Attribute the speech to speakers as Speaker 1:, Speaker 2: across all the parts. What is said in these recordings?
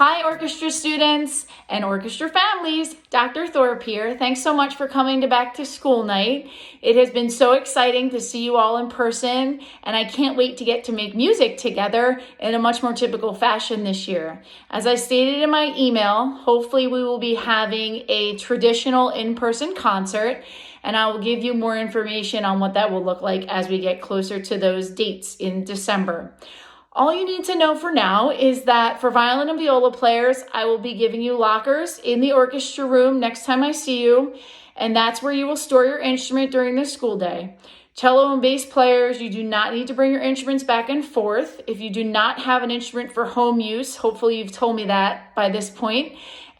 Speaker 1: Hi, orchestra students and orchestra families. Dr. Thorpe here. Thanks so much for coming to Back to School Night. It has been so exciting to see you all in person, and I can't wait to get to make music together in a much more typical fashion this year. As I stated in my email, hopefully we will be having a traditional in-person concert, and I will give you more information on what that will look like as we get closer to those dates in December. All you need to know for now is that for violin and viola players, I will be giving you lockers in the orchestra room next time I see you, and that's where you will store your instrument during the school day. Cello and bass players, you do not need to bring your instruments back and forth. If you do not have an instrument for home use, hopefully you've told me that by this point,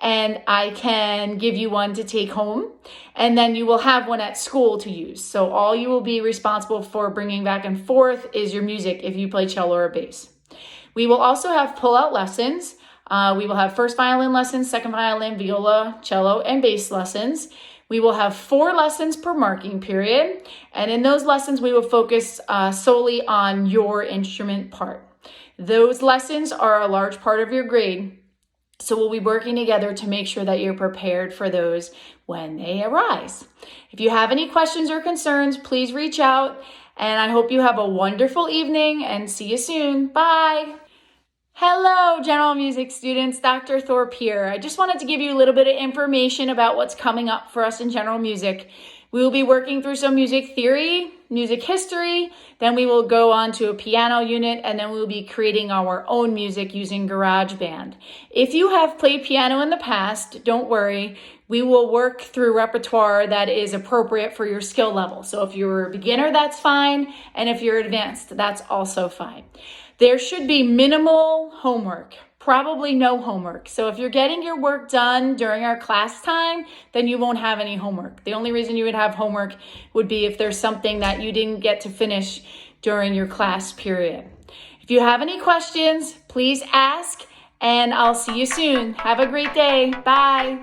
Speaker 1: and I can give you one to take home, and then you will have one at school to use. So all you will be responsible for bringing back and forth is your music if you play cello or bass. We will also have pull-out lessons. We will have first violin lessons, second violin, viola, cello, and bass lessons. We will have 4 lessons per marking period, and in those lessons we will focus solely on your instrument part. Those lessons are a large part of your grade. So we'll be working together to make sure that you're prepared for those when they arise. If you have any questions or concerns, please reach out. And I hope you have a wonderful evening and see you soon. Bye. Hello, general music students. Dr. Thorpe here. I just wanted to give you a little bit of information about what's coming up for us in general music. We will be working through some music theory, music history, then we will go on to a piano unit, and then we'll be creating our own music using GarageBand. If you have played piano in the past, don't worry. We will work through repertoire that is appropriate for your skill level. So if you're a beginner, that's fine. And if you're advanced, that's also fine. There should be minimal homework. Probably no homework. So if you're getting your work done during our class time, then you won't have any homework. The only reason you would have homework would be if there's something that you didn't get to finish during your class period. If you have any questions, please ask, and I'll see you soon. Have a great day. Bye.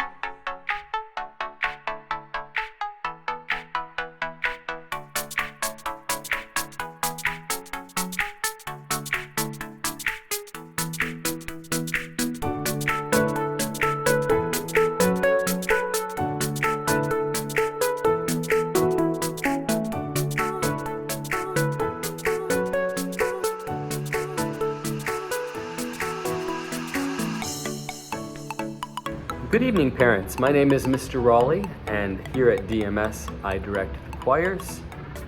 Speaker 2: Good evening, parents. My name is Mr. Raleigh, and here at DMS, I direct the choirs.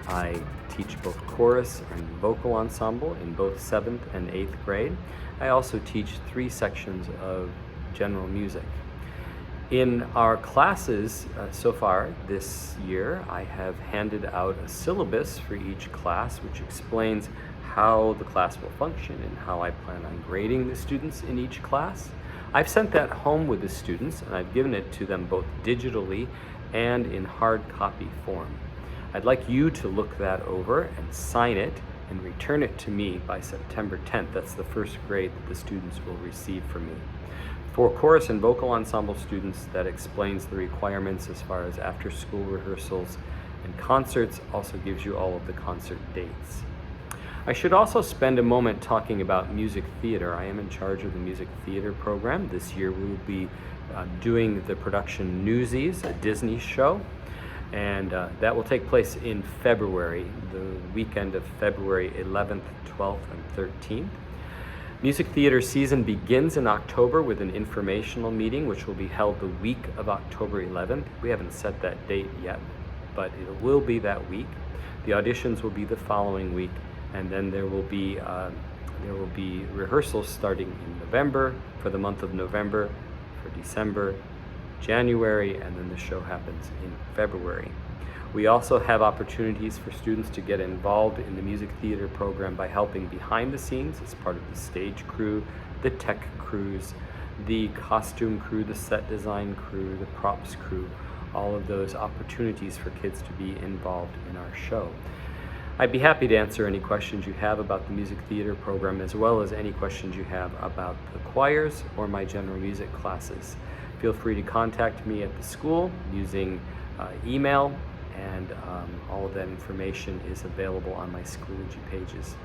Speaker 2: I teach both chorus and vocal ensemble in both 7th and 8th grade. I also teach 3 sections of general music. In our classes so far this year, I have handed out a syllabus for each class, which explains how the class will function and how I plan on grading the students in each class. I've sent that home with the students, and I've given it to them both digitally and in hard copy form. I'd like you to look that over and sign it and return it to me by September 10th. That's the first grade that the students will receive from me. For chorus and vocal ensemble students, that explains the requirements as far as after-school rehearsals and concerts, also gives you all of the concert dates. I should also spend a moment talking about music theater. I am in charge of the music theater program. This year we will be doing the production Newsies, a Disney show, and that will take place in February, the weekend of February 11th, 12th, and 13th. Music theater season begins in October with an informational meeting, which will be held the week of October 11th. We haven't set that date yet, but it will be that week. The auditions will be the following week, and then there will be rehearsals starting in November, for the month of November, for December, January, and then the show happens in February. We also have opportunities for students to get involved in the music theater program by helping behind the scenes as part of the stage crew, the tech crews, the costume crew, the set design crew, the props crew, all of those opportunities for kids to be involved in our show. I'd be happy to answer any questions you have about the music theater program, as well as any questions you have about the choirs or my general music classes. Feel free to contact me at the school using email, and all of that information is available on my Schoology pages.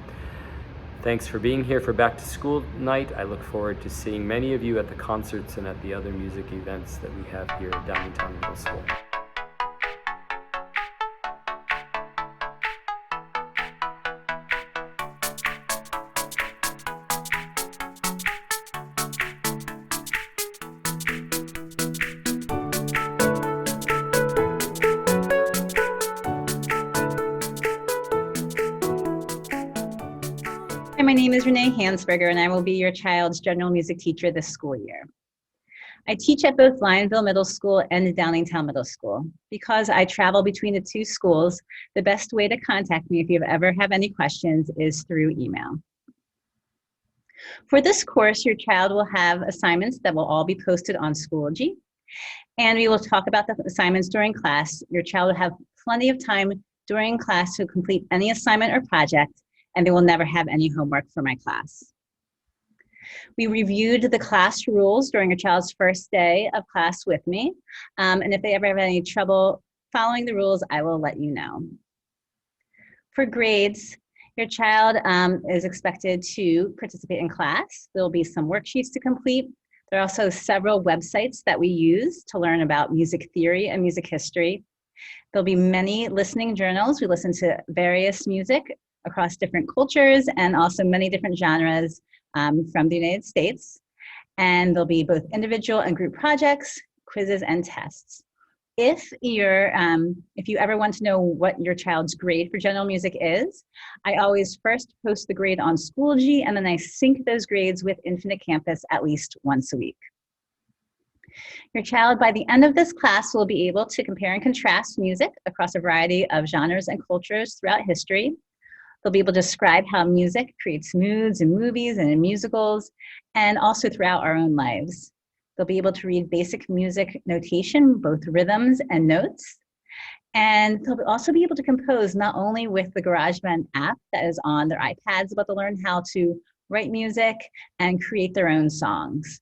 Speaker 2: Thanks for being here for Back to School Night. I look forward to seeing many of you at the concerts and at the other music events that we have here at Downingtown Middle School.
Speaker 3: Hi, my name is Renee Hansberger, and I will be your child's general music teacher this school year. I teach at both Lionville Middle School and Downingtown Middle School. Because I travel between the two schools, the best way to contact me if you ever have any questions is through email. For this course, your child will have assignments that will all be posted on Schoology, and we will talk about the assignments during class. Your child will have plenty of time during class to complete any assignment or project, and they will never have any homework for my class. We reviewed the class rules during your child's first day of class with me, and if they ever have any trouble following the rules, I will let you know. For grades, your child is expected to participate in class. There will be some worksheets to complete. There are also several websites that we use to learn about music theory and music history. There'll be many listening journals. We listen to various music across different cultures and also many different genres from the United States. And there'll be both individual and group projects, quizzes, and tests. If you ever want to know what your child's grade for general music is, I always first post the grade on Schoology, and then I sync those grades with Infinite Campus at least once a week. Your child, by the end of this class, will be able to compare and contrast music across a variety of genres and cultures throughout history. They'll be able to describe how music creates moods in movies and in musicals, and also throughout our own lives. They'll be able to read basic music notation, both rhythms and notes. And they'll also be able to compose not only with the GarageBand app that is on their iPads, but they'll learn how to write music and create their own songs.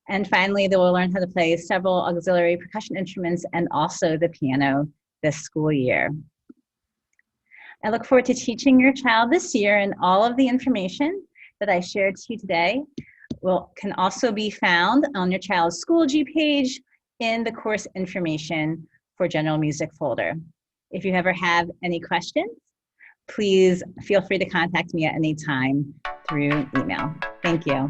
Speaker 3: And finally, they will learn how to play several auxiliary percussion instruments and also the piano this school year. I look forward to teaching your child this year, and all of the information that I shared to you today can also be found on your child's Schoology page in the course information for general music folder. If you ever have any questions, please feel free to contact me at any time through email. Thank you.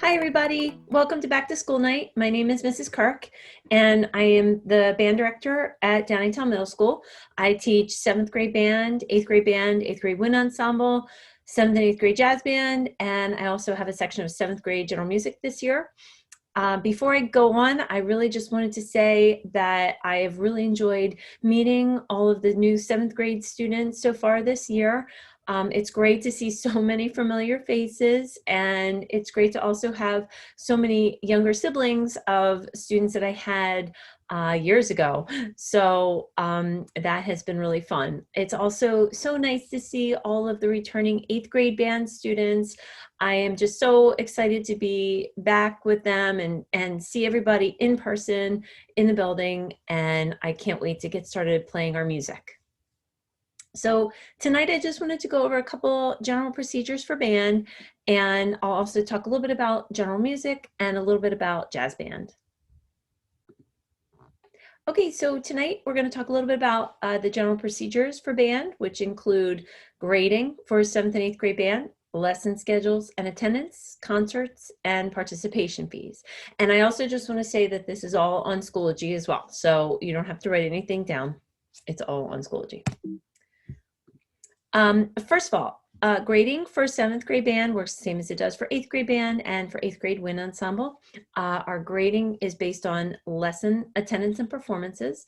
Speaker 4: Hi, everybody. Welcome to Back to School Night. My name is Mrs. Kirk, and I am the band director at Downingtown Middle School. I teach 7th grade band, 8th grade band, 8th grade wind ensemble, 7th and 8th grade jazz band, and I also have a section of 7th grade general music this year. Before I go on, I really just wanted to say that I have really enjoyed meeting all of the new 7th grade students so far this year. It's great to see so many familiar faces, and it's great to also have so many younger siblings of students that I had years ago. So that has been really fun. It's also so nice to see all of the returning 8th grade band students. I am just so excited to be back with them and see everybody in person in the building, and I can't wait to get started playing our music. So tonight I just wanted to go over a couple general procedures for band, and I'll also talk a little bit about general music and a little bit about jazz band. Okay, so tonight we're going to talk a little bit about the general procedures for band, which include grading for 7th and 8th grade band, lesson schedules and attendance, concerts, and participation fees. And I also just want to say that this is all on Schoology as well, so you don't have to write anything down. It's all on Schoology. First of all, grading for 7th grade band works the same as it does for 8th grade band and for 8th grade wind ensemble. Our grading is based on lesson attendance and performances,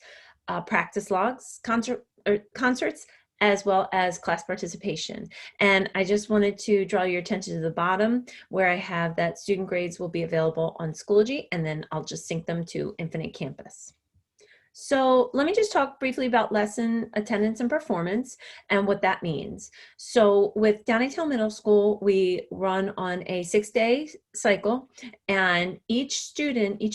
Speaker 4: practice logs, concert concerts as well as class participation. And I just wanted to draw your attention to the bottom where I have that student grades will be available on Schoology, and then I'll just sync them to Infinite Campus. So let me just talk briefly about lesson attendance and performance and what that means. So with Downingtown Middle School, we run on a 6-day cycle, and each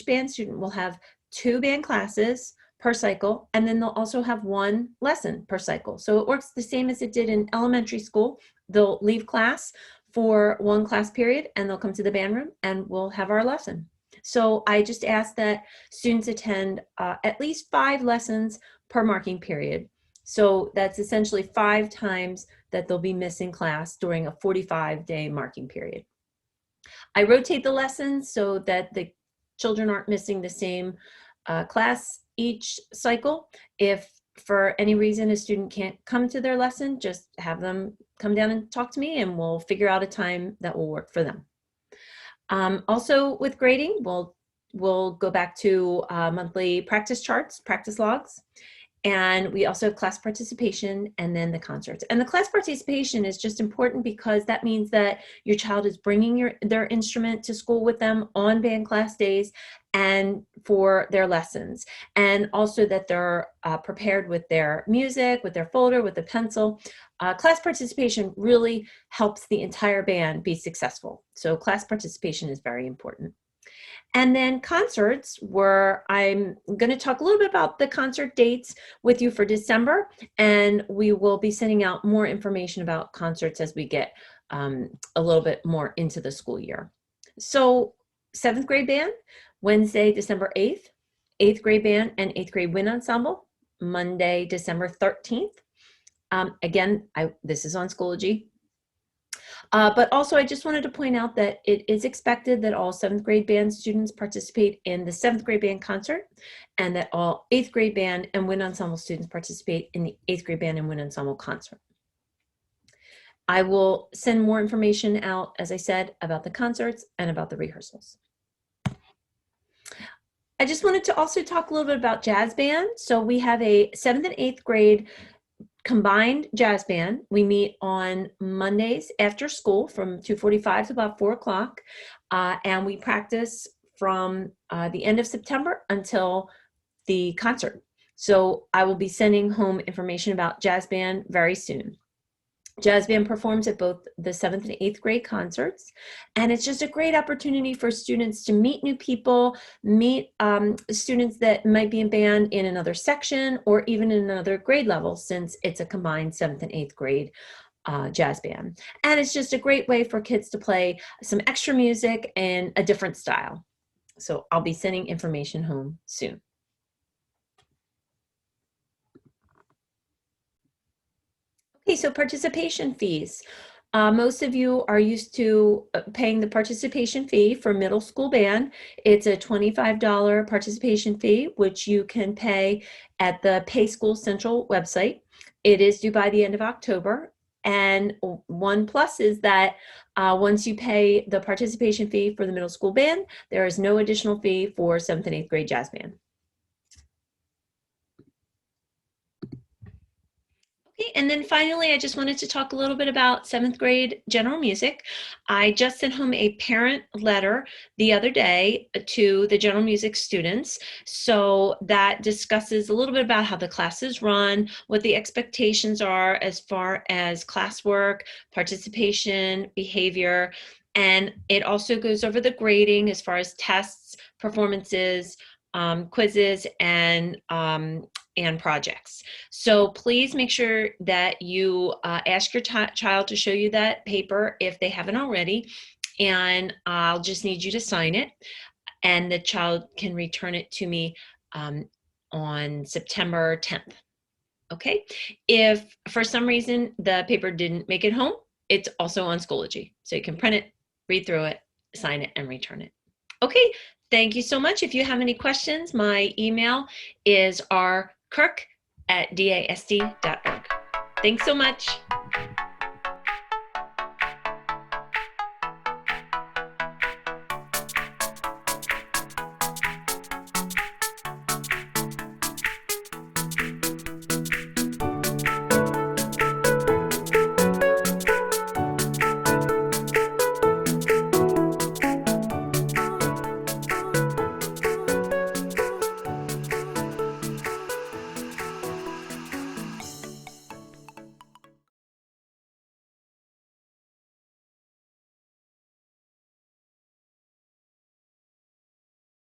Speaker 4: band student will have 2 band classes per cycle, and then they'll also have 1 lesson per cycle. So it works the same as it did in elementary school. They'll leave class for 1 class period, and they'll come to the band room, and we'll have our lesson. So I just ask that students attend at least 5 lessons per marking period. So that's essentially 5 times that they'll be missing class during a 45-day marking period. I rotate the lessons so that the children aren't missing the same class each cycle. If for any reason a student can't come to their lesson, just have them come down and talk to me, and we'll figure out a time that will work for them. Also with grading, we'll go back to monthly practice charts, practice logs, and we also have class participation and then the concerts. And the class participation is just important because that means that your child is bringing their instrument to school with them on band class days and for their lessons, and also that they're prepared with their music, with their folder, with the pencil. Class participation really helps the entire band be successful. So class participation is very important. And then concerts, where I'm going to talk a little bit about the concert dates with you for December, and we will be sending out more information about concerts as we get a little bit more into the school year. So 7th grade band, Wednesday, December 8th, 8th grade band and 8th grade wind ensemble, Monday, December 13th. Again, this is on Schoology. But also I just wanted to point out that it is expected that all 7th grade band students participate in the 7th grade band concert, and that all 8th grade band and wind ensemble students participate in the 8th grade band and wind ensemble concert. I will send more information out, as I said, about the concerts and about the rehearsals. I just wanted to also talk a little bit about jazz band. So we have a 7th and 8th grade combined jazz band. We meet on Mondays after school from 2:45 to about 4 o'clock. And we practice from the end of September until the concert. So I will be sending home information about jazz band very soon. Jazz band performs at both the 7th and 8th grade concerts, and it's just a great opportunity for students to meet new people, meet students that might be in band in another section or even in another grade level, since it's a combined 7th and 8th grade jazz band. And it's just a great way for kids to play some extra music in a different style. So I'll be sending information home soon. Okay, so participation fees. Most of you are used to paying the participation fee for middle school band. It's a $25 participation fee, which you can pay at the Pay School Central website. It is due by the end of October. And one plus is that once you pay the participation fee for the middle school band, there is no additional fee for 7th and 8th grade jazz band. Okay, and then finally, I just wanted to talk a little bit about 7th grade general music. I just sent home a parent letter the other day to the general music students. So that discusses a little bit about how the classes run, what the expectations are as far as classwork, participation, behavior, and it also goes over the grading as far as tests, performances, quizzes, and projects. So please make sure that you ask your child to show you that paper if they haven't already, and I'll just need you to sign it, and the child can return it to me on September 10th. Okay, if for some reason the paper didn't make it home, it's also on Schoology, so you can print it, read through it, sign it, and return it. Okay, thank you so much. If you have any questions, my email is rkirk@dasd.org. Thanks so much.